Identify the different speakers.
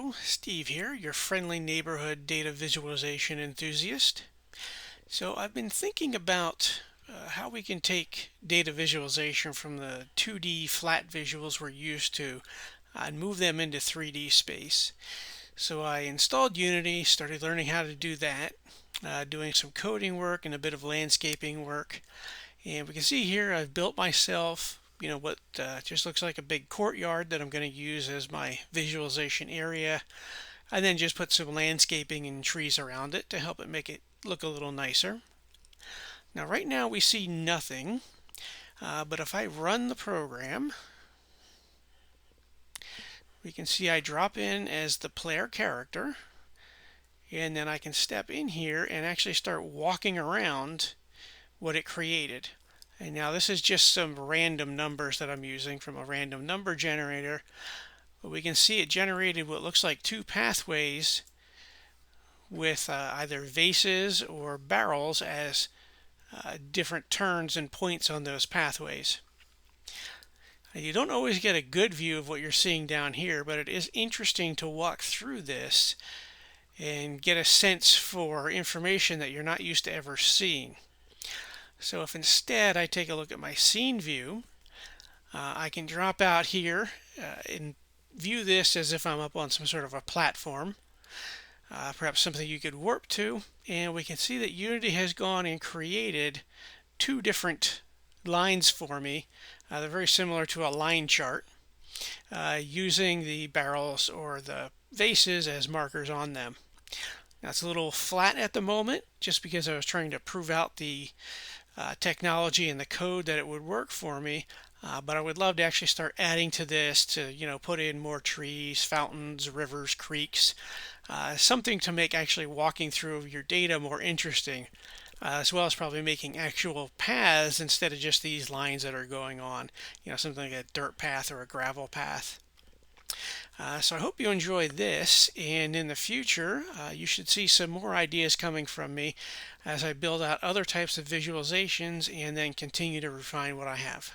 Speaker 1: Hello, Steve here, your friendly neighborhood data visualization enthusiast. So I've been thinking about how we can take data visualization from the 2D flat visuals we're used to and move them into 3D space. So I installed Unity, started learning how to do that, doing some coding work and a bit of landscaping work. And we can see here I've built myself, what just looks like a big courtyard that I'm going to use as my visualization area. I then just put some landscaping and trees around it to help it make it look a little nicer. Now right now we see nothing, but if I run the program, we can see I drop in as the player character, and then I can step in here and actually start walking around what it created. And now this is just some random numbers that I'm using from a random number generator. But we can see it generated what looks like two pathways with either vases or barrels as different turns and points on those pathways. You don't always get a good view of what you're seeing down here, but it is interesting to walk through this and get a sense for information that you're not used to ever seeing. So if instead I take a look at my scene view, I can drop out here and view this as if I'm up on some sort of a platform, perhaps something you could warp to, and we can see that Unity has gone and created two different lines for me. They're very similar to a line chart, using the barrels or the vases as markers on them. Now it's a little flat at the moment just because I was trying to prove out the technology and the code that it would work for me, but I would love to actually start adding to this to put in more trees, fountains, rivers, creeks, something to make actually walking through your data more interesting, as well as probably making actual paths instead of just these lines that are going on, something like a dirt path or a gravel path. So I hope you enjoy this, and in the future you should see some more ideas coming from me as I build out other types of visualizations and then continue to refine what I have.